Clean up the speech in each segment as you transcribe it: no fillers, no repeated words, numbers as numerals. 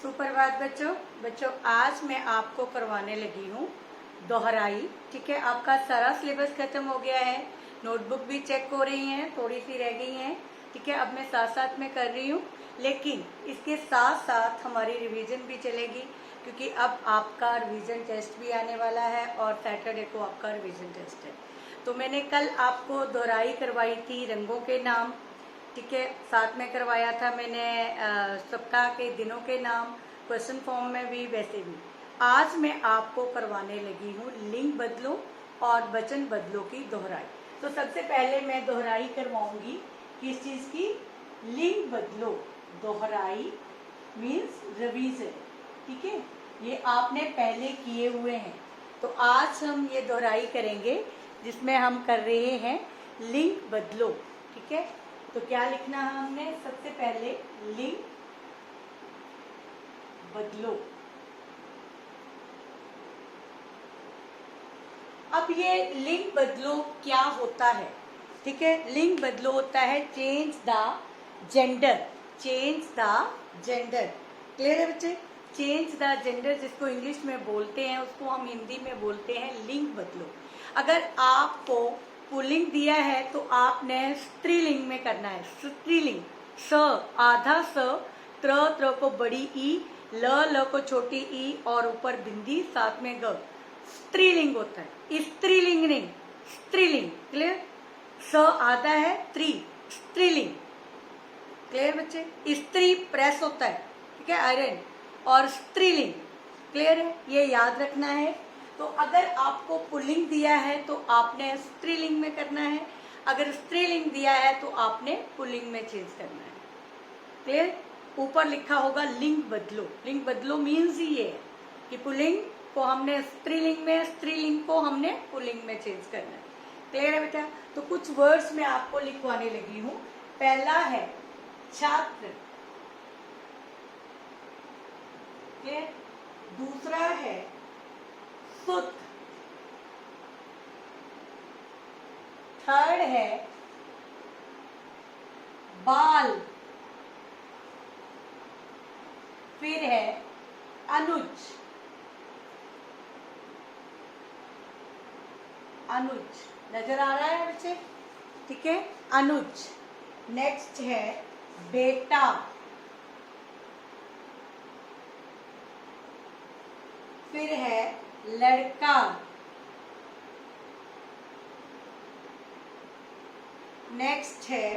सुप्रभात बच्चों। आज मैं आपको करवाने लगी हूँ दोहराई। ठीक है, आपका सारा सिलेबस खत्म हो गया है, नोटबुक भी चेक हो रही हैं, थोड़ी सी रह गई हैं। ठीक है, अब मैं साथ साथ में कर रही हूँ, लेकिन इसके साथ साथ हमारी रिवीजन भी चलेगी, क्योंकि अब आपका रिवीजन टेस्ट भी आने वाला है और सैटरडे को आपका रिवीजन टेस्ट है। तो मैंने कल आपको दोहराई करवाई थी रंगों के नाम। ठीक है, साथ में करवाया था मैंने सप्ताह के दिनों के नाम, क्वेश्चन फॉर्म में भी, वैसे भी। आज मैं आपको करवाने लगी हूँ लिंग बदलो और वचन बदलो की दोहराई। तो सबसे पहले मैं दोहराई करवाऊंगी किस चीज़ की? लिंग बदलो। दोहराई मीन्स रिवीजन। ठीक है, ये आपने पहले किए हुए हैं, तो आज हम ये दोहराई करेंगे जिसमें हम कर रहे हैं लिंग बदलो। ठीक है, तो क्या लिखना है हमने? सबसे पहले लिंग बदलो। अब ये लिंग बदलो क्या होता है? ठीक है, लिंग बदलो होता है change the gender. Change the gender. Clear है बच्चे? चेंज द जेंडर जिसको इंग्लिश में बोलते हैं, उसको हम हिंदी में बोलते हैं लिंग बदलो। अगर आपको पुल्लिंग दिया है तो आपने स्त्रीलिंग में करना है। स्त्रीलिंग, स आधा स, त्र को बड़ी ई, ल को छोटी ई और ऊपर बिंदी, साथ में ग। स्त्रीलिंग होता है, स्त्रीलिंग नहीं, स्त्रीलिंग। क्लियर? स आधा है, त्री, स्त्रीलिंग। क्लियर बच्चे? स्त्री प्रेस होता है, ठीक है, आयरन, और स्त्रीलिंग। क्लियर है? ये याद रखना है। तो अगर आपको पुल्लिंग दिया है तो आपने स्त्रीलिंग में करना है, अगर स्त्रीलिंग दिया है तो आपने पुल्लिंग में चेंज करना है। क्लियर? ऊपर लिखा होगा लिंग बदलो। लिंग बदलो मीन्स ही ये है कि पुल्लिंग को हमने स्त्रीलिंग में, स्त्रीलिंग को हमने पुल्लिंग में चेंज करना है। क्लियर है बेटा? तो कुछ वर्ड्स मैं आपको लिखवाने लगी हूँ। पहला है छात्र। क्लियर? दूसरा है सुत। थर्ड है बाल। फिर है अनुज। अनुज नजर आ रहा है बच्चे? ठीक है, अनुज। नेक्स्ट है बेटा। फिर है लड़का। नेक्स्ट है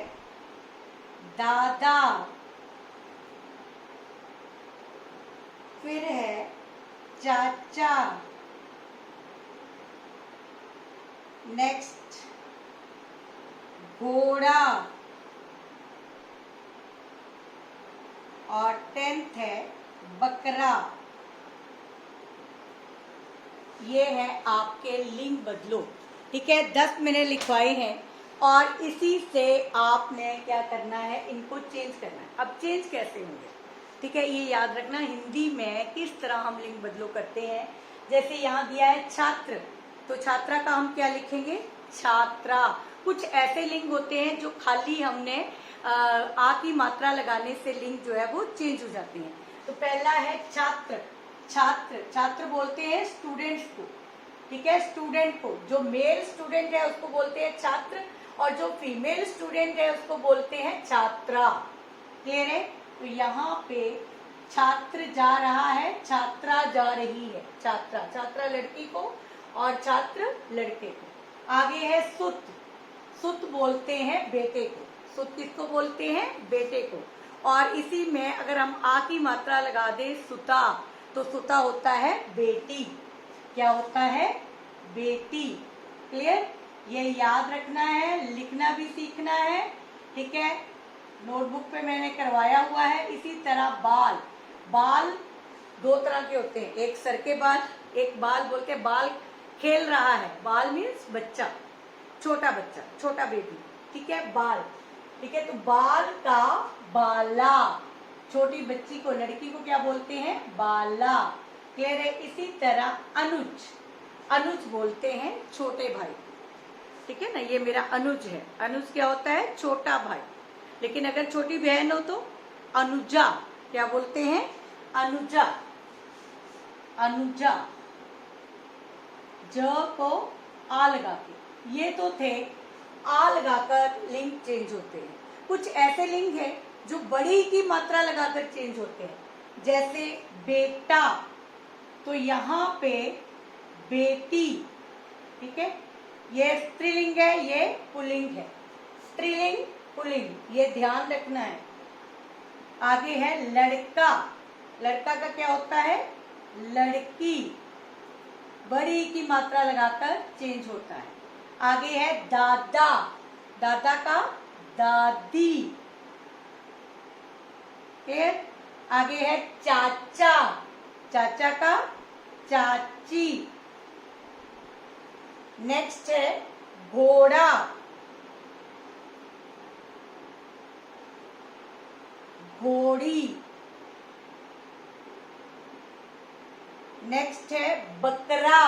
दादा। फिर है चाचा। नेक्स्ट घोड़ा। और 10th है बकरा। ये है आपके लिंग बदलो। ठीक है, 10 मैंने लिखवाए हैं और इसी से आपने क्या करना है, इनको चेंज करना है। अब चेंज कैसे होंगे? ठीक है, ये याद रखना, हिंदी में किस तरह हम लिंग बदलो करते हैं। जैसे यहाँ दिया है छात्र, तो छात्रा का हम क्या लिखेंगे? छात्रा। कुछ ऐसे लिंग होते हैं जो खाली हमने आ की मात्रा लगाने से लिंग जो है वो चेंज हो जाते हैं। तो पहला है छात्र। छात्र, छात्र बोलते हैं स्टूडेंट्स को। ठीक है, स्टूडेंट को, जो मेल स्टूडेंट है उसको बोलते हैं छात्र, और जो फीमेल स्टूडेंट है उसको बोलते हैं छात्रा। क्लियर है? तो यहाँ पे छात्र जा रहा है, छात्रा जा रही है। छात्रा, छात्रा लड़की को और छात्र लड़के को। आगे है सुत। सुत बोलते हैं बेटे को। सुत किसको बोलते हैं? बेटे को। और इसी में अगर हम आ की मात्रा लगा दे सुता, तो सुता होता है बेटी। क्या होता है? बेटी। क्लियर? ये याद रखना है, लिखना भी सीखना है। ठीक है, नोटबुक पे मैंने करवाया हुआ है। इसी तरह बाल। बाल 2 तरह के होते हैं, एक सर के बाल, एक बाल बोलते हैं बाल खेल रहा है। बाल मीन्स बच्चा, छोटा बच्चा, छोटा बेबी। ठीक है, बाल। ठीक है, तो बाल का बाला। छोटी बच्ची को, लड़की को क्या बोलते हैं? बाला। क्लियर है? इसी तरह अनुज। अनुज बोलते हैं छोटे भाई। ठीक है ना, ये मेरा अनुज है। अनुज क्या होता है? छोटा भाई। लेकिन अगर छोटी बहन हो तो अनुजा। क्या बोलते हैं? अनुजा, अनुजा, ज को आ लगा के। ये तो थे आ लगाकर लिंग चेंज होते हैं। कुछ ऐसे लिंग हैं जो बड़ी की मात्रा लगाकर चेंज होते हैं, जैसे बेटा, तो यहाँ पे बेटी, ठीक है। ये स्त्रीलिंग है, ये पुल्लिंग है। स्त्रीलिंग पुल्लिंग, ये ध्यान रखना है। आगे है लड़का, लड़का का क्या होता है? लड़की, बड़ी की मात्रा लगाकर चेंज होता है। आगे है दादा, दादा का दादी, फिर आगे है चाचा, चाचा का चाची। नेक्स्ट है घोड़ा, घोड़ी। नेक्स्ट है बकरा,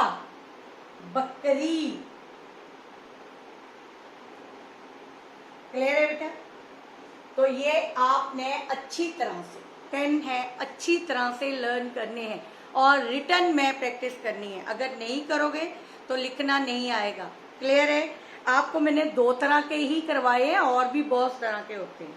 बकरी। क्लियर है बेटा? तो ये आपने अच्छी तरह से 10 है, अच्छी तरह से लर्न करने हैं और रिटर्न में प्रैक्टिस करनी है। अगर नहीं करोगे तो लिखना नहीं आएगा। क्लियर है? आपको मैंने 2 तरह के ही करवाए हैं, और भी बहुत तरह के होते हैं,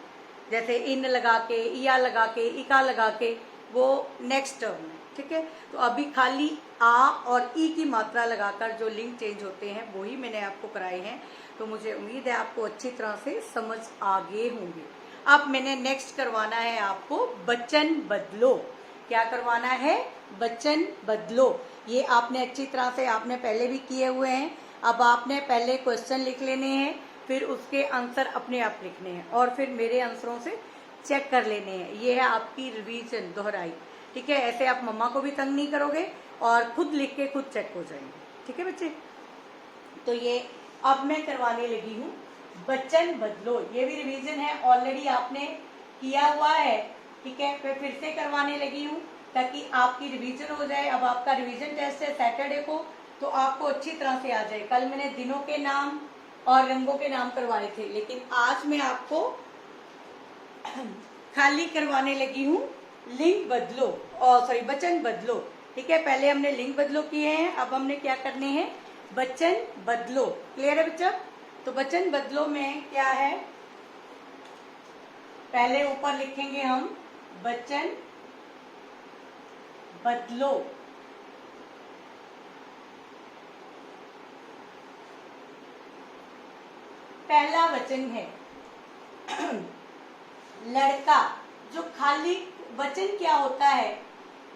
जैसे इन लगा के, इया लगा के, इका लगा के, वो नेक्स्ट टर्म में। ठीक है, तो अभी खाली आ और ई की मात्रा लगाकर जो लिंग चेंज होते हैं वही मैंने आपको कराए हैं। तो मुझे उम्मीद है आपको अच्छी तरह से समझ आ गए होंगे। अब मैंने नेक्स्ट करवाना है आपको वचन बदलो। क्या करवाना है? वचन बदलो। ये आपने अच्छी तरह से आपने पहले भी किए हुए हैं। अब आपने पहले क्वेश्चन लिख लेने हैं, फिर उसके आंसर अपने आप लिखने हैं और फिर मेरे आंसरों से चेक कर लेने हैं। ये है आपकी रिवीजन, दोहराई। ठीक है, ऐसे आप मम्मा को भी तंग नहीं करोगे और खुद लिख के खुद चेक हो जाएंगे। ठीक है बच्चे? तो ये अब मैं करवाने लगी हूँ वचन बदलो। ये भी रिवीजन है, ऑलरेडी आपने किया हुआ है। ठीक है, फिर से करवाने लगी हूँ ताकि आपकी रिवीजन हो जाए। अब आपका रिवीजन टेस्ट है सैटरडे को, तो आपको अच्छी तरह से आ जाए। कल मैंने दिनों के नाम और रंगों के नाम करवाए थे, लेकिन आज मैं आपको खाली करवाने लगी हूँ लिंग बदलो, और सॉरी वचन बदलो। ठीक है, पहले हमने लिंग बदलो किए हैं, अब हमने क्या करने हैं? वचन बदलो। क्लियर है बच्चा? तो वचन बदलो में क्या है? पहले ऊपर लिखेंगे हम वचन बदलो। पहला वचन है लड़का। जो खाली वचन क्या होता है?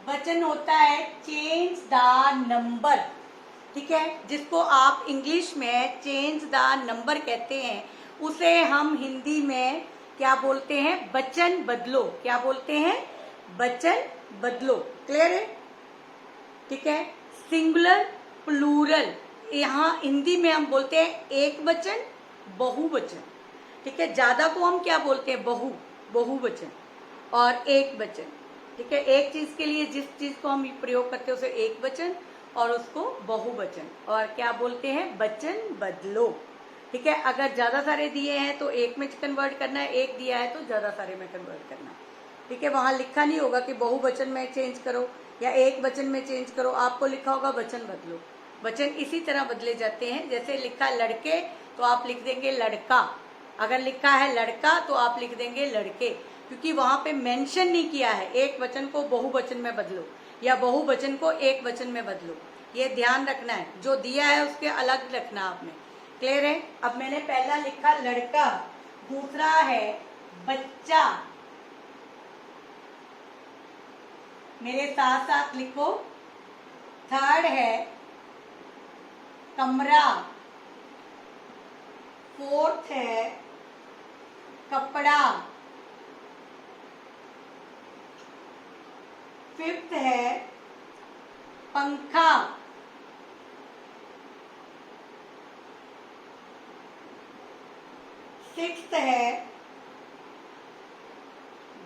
वचन होता है चेंज द नंबर। ठीक है, जिसको आप इंग्लिश में चेंज द नंबर कहते हैं, उसे हम हिंदी में क्या बोलते हैं? वचन बदलो। क्या बोलते हैं? वचन बदलो। क्लियर है? ठीक है, सिंगुलर प्लूरल, यहाँ हिंदी में हम बोलते हैं एक वचन, बहुवचन। ठीक है, ज्यादा को हम क्या बोलते हैं? बहुवचन और एक वचन। ठीक है, एक चीज के लिए जिस चीज को हम प्रयोग करते हैं उसे एक वचन और उसको बहुवचन, और क्या बोलते हैं? वचन बदलो। ठीक है, अगर ज्यादा सारे दिए हैं तो एक में कन्वर्ट करना है, एक दिया है तो ज्यादा सारे में कन्वर्ट करना है। ठीक है, वहां लिखा नहीं होगा कि बहुवचन में चेंज करो या एक वचन में चेंज करो, आपको लिखा होगा वचन बदलो। वचन इसी तरह बदले जाते हैं, जैसे लिखा लड़के तो आप लिख देंगे लड़का, अगर लिखा है लड़का तो आप लिख देंगे लड़के, क्योंकि वहां पे मेंशन नहीं किया है एक वचन को बहुवचन में बदलो या बहुवचन को एक वचन में बदलो। ये ध्यान रखना है, जो दिया है उसके अलग रखना आपने। क्लियर है? अब मैंने पहला लिखा लड़का, दूसरा है बच्चा, मेरे साथ साथ लिखो। थर्ड है कमरा, फोर्थ है कपड़ा, फिफ्थ है पंखा, सिक्स्थ है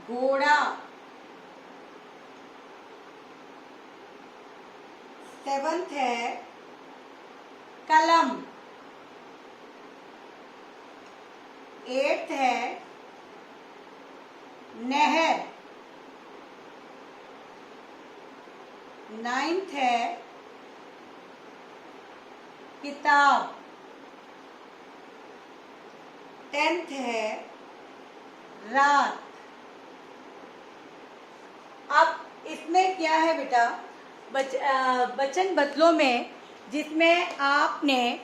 घोड़ा, सेवंथ है कलम, एट्थ है नहर, 9th है किताब, 10th है रात। अब इसमें क्या है बेटा, वचन बदलो में, जिसमें आपने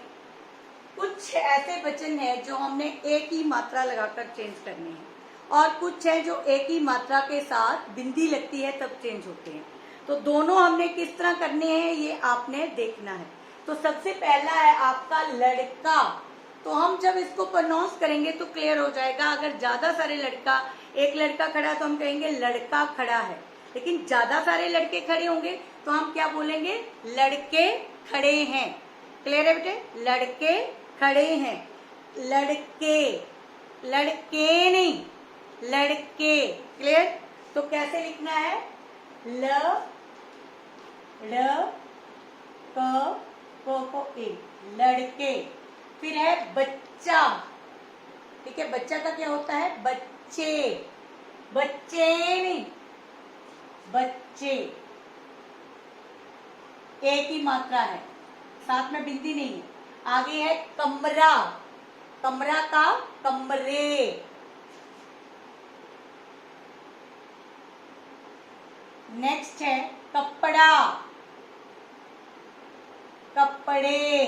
कुछ ऐसे वचन है जो हमने एक ही मात्रा लगाकर चेंज करने हैं, और कुछ है जो एक ही मात्रा के साथ बिंदी लगती है तब चेंज होते हैं। तो दोनों हमने किस तरह करने हैं ये आपने देखना है। तो सबसे पहला है आपका लड़का। तो हम जब इसको प्रोनाउंस करेंगे तो क्लियर हो जाएगा। अगर ज्यादा सारे एक लड़का खड़ा है तो हम कहेंगे लड़का खड़ा है, लेकिन ज्यादा सारे लड़के खड़े होंगे तो हम क्या बोलेंगे, लड़के खड़े हैं। क्लियर है बेटे, लड़के खड़े हैं। लड़के, लड़के नहीं, लड़के। क्लियर। तो कैसे लिखना है, ल ड़ को ए, लड़के। फिर है बच्चा। ठीक है, बच्चा का क्या होता है, बच्चे, बच्चे नहीं, बच्चे। एक ही मात्रा है, साथ में बिंदी नहीं है। आगे है कमरा, कमरा का कमरे। नेक्स्ट है कपड़ा, कपड़े,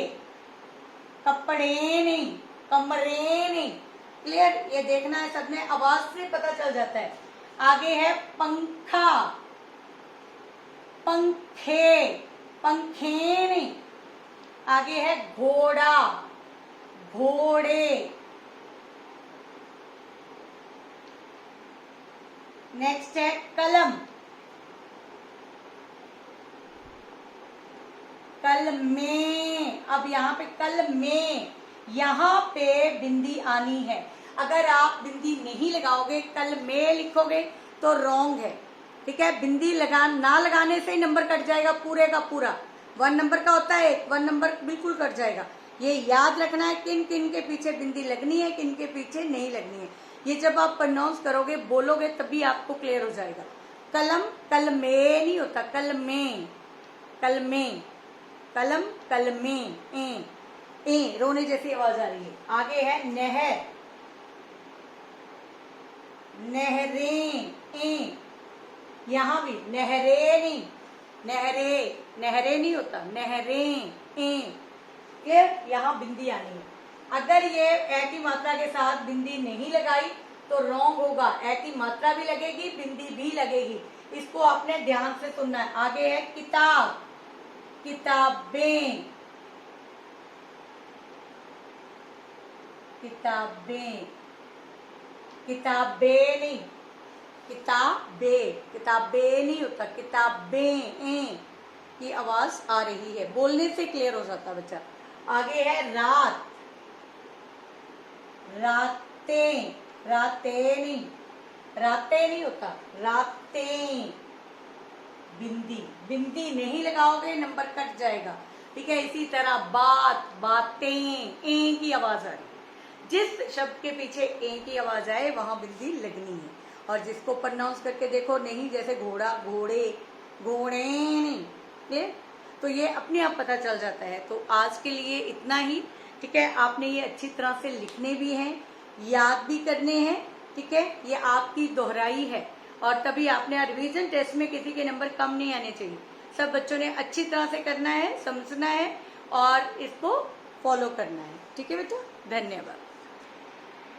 कपड़े नहीं, कमरे नहीं। क्लियर, ये देखना है, सब में आवाज से पता चल जाता है। आगे है पंखा, पंखे, पंखे नहीं। आगे है घोड़ा, घोड़े। नेक्स्ट है कलम, कल में। अब यहाँ पे कल में, यहाँ पे बिंदी आनी है। अगर आप बिंदी नहीं लगाओगे, कल में लिखोगे तो रॉन्ग है। ठीक है, बिंदी ना लगाने से ही नंबर कट जाएगा पूरे का पूरा। 1 नंबर का होता है, 1 नंबर बिल्कुल कट जाएगा। ये याद रखना है किन किन के पीछे बिंदी लगनी है, किन के पीछे नहीं लगनी है। ये जब आप प्रोनाउंस करोगे, बोलोगे, तभी आपको क्लियर हो जाएगा। कलम कल में नहीं होता, कल में, कल में। कलम कल में, ए रोने जैसी आवाज आ रही है। आगे है नहर, नहरें, यहां भी नहरे नहीं, नहरे, नहरे नहीं होता, नहरें, क्लियर। यहां बिंदी आनी है। अगर ये ए की मात्रा के साथ बिंदी नहीं लगाई तो रॉन्ग होगा। ए की मात्रा भी लगेगी, बिंदी भी लगेगी। इसको आपने ध्यान से सुनना है। आगे है किताब, किताबें, किताबें, किताबें नहीं, किताबे, किताबे नहीं होता, किताबें की आवाज आ रही है, बोलने से क्लियर हो जाता बच्चा। आगे है रात, रातें, रातें नहीं, रातें नहीं होता, रातें। बिंदी, बिंदी नहीं लगाओगे नंबर कट जाएगा। ठीक है, इसी तरह बात, बातें, ए की आवाज आ रही है। जिस शब्द के पीछे ए की आवाज आए वहां बिंदी लगनी है। और जिसको प्रोनाउंस करके देखो नहीं, जैसे घोड़ा, घोड़े, घोड़े नहीं। क्लियर। तो ये अपने आप पता चल जाता है। तो आज के लिए इतना ही। ठीक है, आपने ये अच्छी तरह से लिखने भी हैं, याद भी करने हैं। ठीक है, ये आपकी दोहराई है, और तभी आपने रिवीजन टेस्ट में किसी के नंबर कम नहीं आने चाहिए। सब बच्चों ने अच्छी तरह से करना है, समझना है और इसको फॉलो करना है। ठीक है बेटा, धन्यवाद।